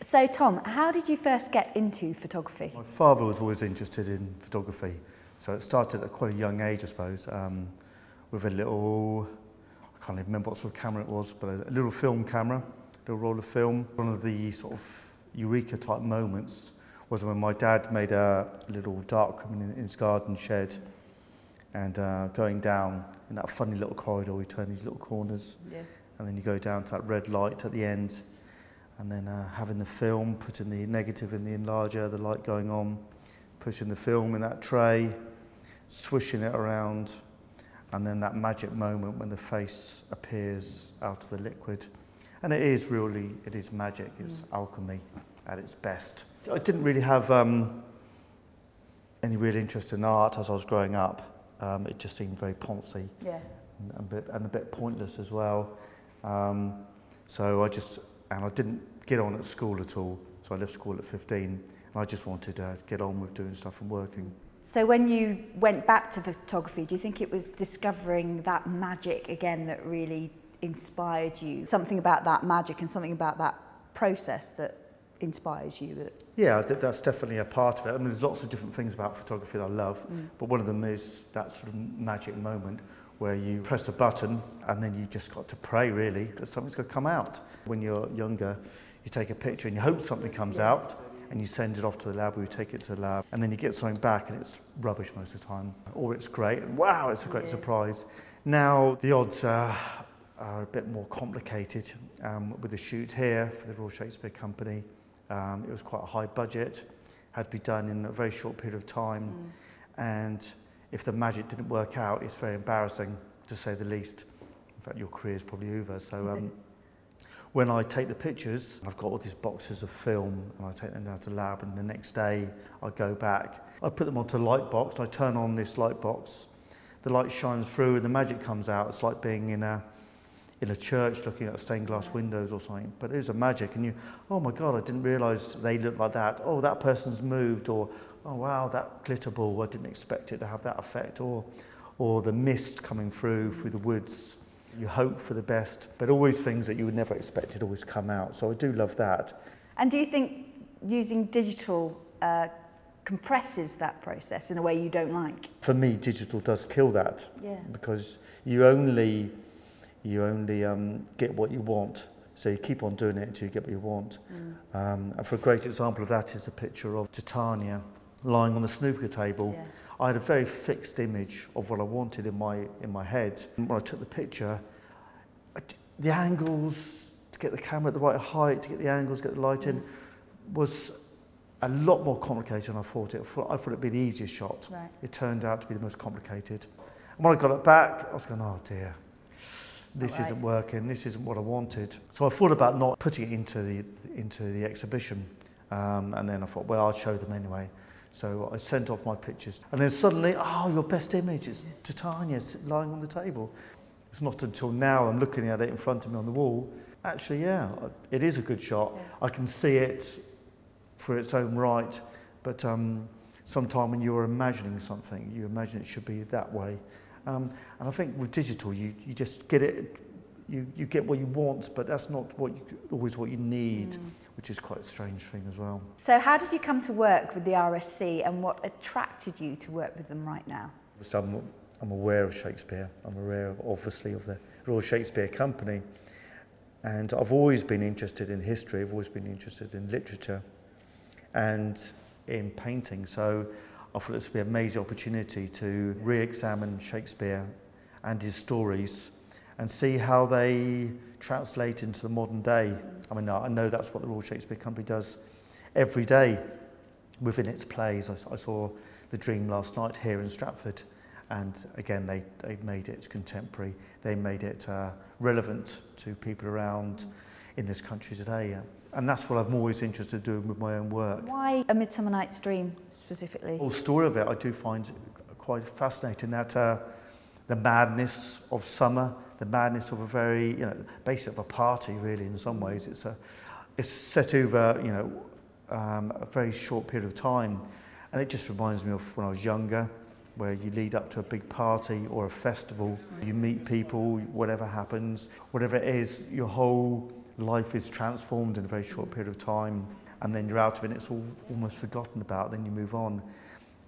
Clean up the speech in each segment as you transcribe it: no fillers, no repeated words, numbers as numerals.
So Tom, how did you first get into photography? My father was always interested in photography, so it started at quite a young age, I suppose, with a little, I can't even remember what sort of camera it was, but a little film camera, a little roll of film. One of the sort of eureka type moments was when my dad made a little darkroom in his garden shed, and going down in that funny little corridor, we turn these little corners, and then you go down to that red light at the end, and then having the film, putting the negative in the enlarger, the light going on, pushing the film in that tray, swishing it around, and then that magic moment when the face appears out of the liquid. And it is magic, it's alchemy at its best. I didn't really have any real interest in art as I was growing up. It just seemed very poncy and a bit pointless as well. So I didn't get on at school at all, so I left school at 15, and I just wanted to get on with doing stuff and working. So when you went back to photography, do you think it was discovering that magic again that really inspired you? Something about that magic and something about that process that inspires you? Yeah, that's definitely a part of it. I mean, there's lots of different things about photography that I love, but one of them is that sort of magic moment where you press a button and then you just got to pray, really, that something's going to come out. When you're younger, you take a picture and you hope something comes out, and you send it off to the lab, or you take it to the lab, and then you get something back and it's rubbish most of the time, or it's great, and wow, it's a great surprise. Now the odds are a bit more complicated. With the shoot here for the Royal Shakespeare Company, it was quite a high budget, had to be done in a very short period of time, and if the magic didn't work out, it's very embarrassing, to say the least. In fact, your career's probably over. So when I take the pictures, I've got all these boxes of film, and I take them down to the lab, and the next day I go back. I put them onto a light box, and I turn on this light box. The light shines through, and the magic comes out. It's like being in a church looking at stained glass windows or something. But it is a magic, and you, oh my God, I didn't realise they look like that. Oh, that person's moved, or oh wow, that glitter ball, I didn't expect it to have that effect, or the mist coming through the woods. You hope for the best, but always things that you would never expect it always come out. So I do love that. And do you think using digital compresses that process in a way you don't like? For me, digital does kill that, because you only get what you want. So you keep on doing it until you get what you want. And for a great example of that is a picture of Titania lying on the snooker table. I had a very fixed image of what I wanted in my head. When I took the picture, the angles, to get the camera at the right height, to get the angles, get the light in, was a lot more complicated than I thought it. I thought it'd be the easiest shot. It turned out to be the most complicated. And when I got it back, I was going, oh dear, this isn't working, this isn't what I wanted. So I thought about not putting it into the exhibition. And then I thought, well, I'll show them anyway. So I sent off my pictures, and then suddenly, oh, your best image is Titania lying on the table. It's not until now I'm looking at it in front of me on the wall. Actually, yeah, it is a good shot. I can see it for its own right, but sometime when you're imagining something, you imagine it should be that way. And I think with digital, you just get it. You get what you want, but that's not always what you need, which is quite a strange thing as well. So how did you come to work with the RSC, and what attracted you to work with them right now? So I'm aware of Shakespeare. I'm aware, obviously, of the Royal Shakespeare Company. And I've always been interested in history. I've always been interested in literature and in painting. So I thought this would be an amazing opportunity to re-examine Shakespeare and his stories and see how they translate into the modern day. I mean, I know that's what the Royal Shakespeare Company does every day within its plays. I saw The Dream last night here in Stratford, and again, they made it contemporary. They made it relevant to people around in this country today. And that's what I'm always interested in doing with my own work. Why A Midsummer Night's Dream specifically? The whole story of it I do find quite fascinating, that the madness of summer, the madness of a very, basically of a party really in some ways. It's set over, a very short period of time, and it just reminds me of when I was younger, where you lead up to a big party or a festival, you meet people, whatever happens, whatever it is, your whole life is transformed in a very short period of time, and then you're out of it and it's all almost forgotten about, then you move on.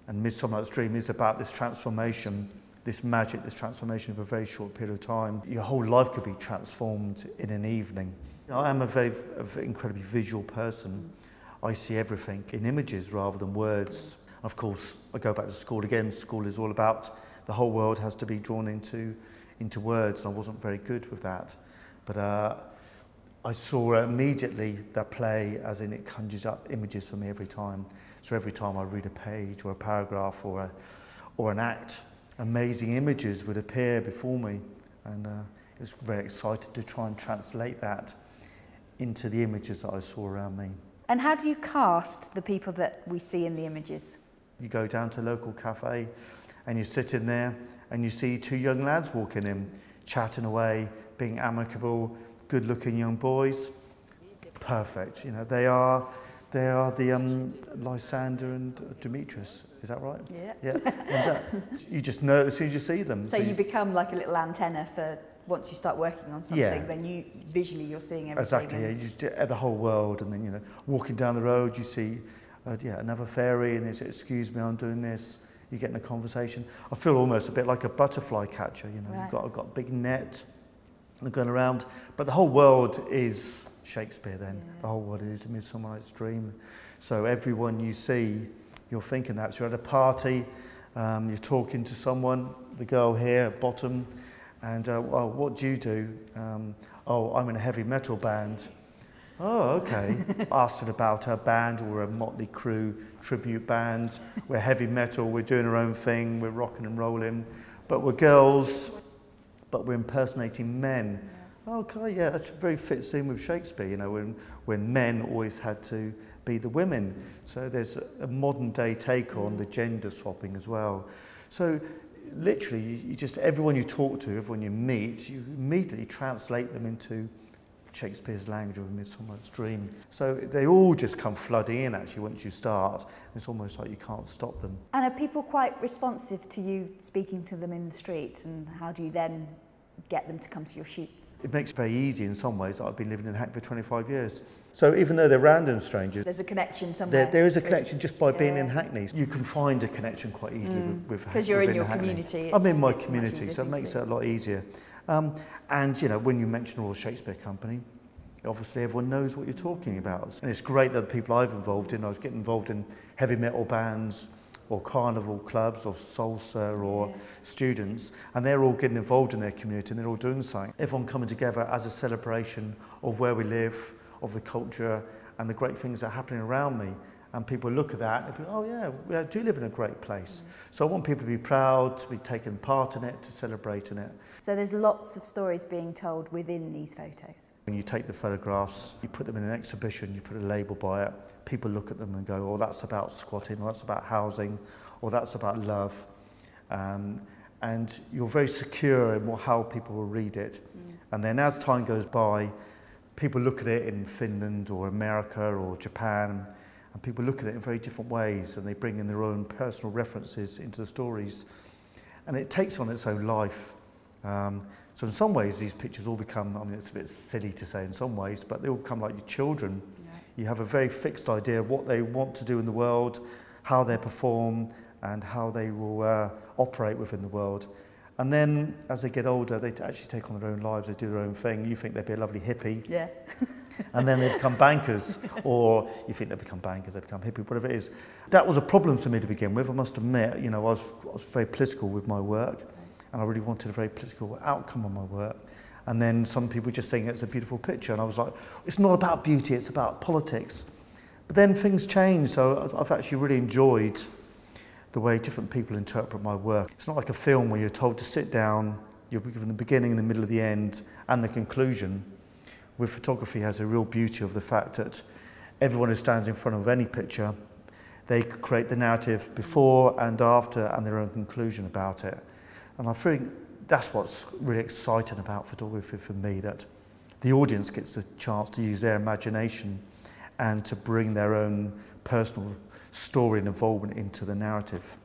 And Midsummer Night's Dream is about this transformation, this magic, this transformation of a very short period of time. Your whole life could be transformed in an evening. I am a very incredibly visual person. I see everything in images rather than words. Of course, I go back to school again. School is all about the whole world has to be drawn into words, and I wasn't very good with that. But I saw immediately that play, as in it conjures up images for me every time. So every time I read a page or a paragraph or an act, amazing images would appear before me, and I was very excited to try and translate that into the images that I saw around me. And how do you cast the people that we see in the images? You go down to a local cafe and you sit in there and you see two young lads walking in, chatting away, being amicable, good-looking young boys. Perfect. You know, they are the Lysander and Demetrius. Is that right? Yeah. Yeah. And you just know as soon as you see them. So you become like a little antenna for once you start working on something. Yeah. Then you visually you're seeing everything. Exactly. Yeah. You just the whole world, and then, you know, walking down the road, you see another fairy, and they say, "Excuse me, I'm doing this." You get in a conversation. I feel almost a bit like a butterfly catcher. You know, Right. I've got a big net, and going around, but the whole world is Shakespeare. Then the whole world is A Midsummer Night's Dream. So everyone you see, you're thinking that. So you're at a party, you're talking to someone, the girl here at bottom, and well, what do you do? Oh, I'm in a heavy metal band. Oh, okay. Asked her about her band. We're a Motley Crue tribute band. We're heavy metal. We're doing our own thing. We're rocking and rolling. But we're girls. But we're impersonating men. Yeah. Okay, yeah, that very fits in with Shakespeare. You know, when men always had to be the women. So there's a modern day take on the gender swapping as well. So literally, you just everyone you talk to, everyone you meet, you immediately translate them into Shakespeare's language of A Midsummer Night's Dream. So they all just come flooding in actually once you start. It's almost like you can't stop them. And are people quite responsive to you speaking to them in the street, and how do you then get them to come to your shoots? It makes it very easy in some ways. I've been living in Hackney for 25 years. So even though they're random strangers, there's a connection somewhere. There is a connection just by being in Hackney. You can find a connection quite easily with because you're in your community. I'm in my community, so it makes it a lot easier. And you know, when you mention Royal Shakespeare Company, obviously everyone knows what you're talking about. And it's great that the people I've involved in, I was getting involved in heavy metal bands or carnival clubs or salsa or students, and they're all getting involved in their community and they're all doing something. Everyone coming together as a celebration of where we live, of the culture and the great things that are happening around me. And people look at that and be, oh yeah, we do live in a great place. So I want people to be proud, to be taking part in it, to celebrate in it. So there's lots of stories being told within these photos. When you take the photographs, you put them in an exhibition, you put a label by it, people look at them and go, oh, that's about squatting, or that's about housing, or that's about love. And you're very secure in how people will read it. And then as time goes by, people look at it in Finland or America or Japan, and people look at it in very different ways, and they bring in their own personal references into the stories. And it takes on its own life. So in some ways, these pictures all become, I mean, it's a bit silly to say in some ways, but they all become like your children. Yeah. You have a very fixed idea of what they want to do in the world, how they perform, and how they will operate within the world. And then, as they get older, they actually take on their own lives, they do their own thing. You think they'd be a lovely hippie. Yeah. And then they become bankers, or you think they become bankers, they become hippie, whatever it is. That was a problem for me to begin with, I must admit. You know, I was very political with my work, and I really wanted a very political outcome on my work. And then some people just saying it's a beautiful picture, and I was like, it's not about beauty, it's about politics. But then things changed, so I've actually really enjoyed the way different people interpret my work. It's not like a film where you're told to sit down, you'll be given the beginning, the middle, the end, and the conclusion. With photography has a real beauty of the fact that everyone who stands in front of any picture, they create the narrative before and after and their own conclusion about it. And I think that's what's really exciting about photography for me, that the audience gets the chance to use their imagination and to bring their own personal story and involvement into the narrative.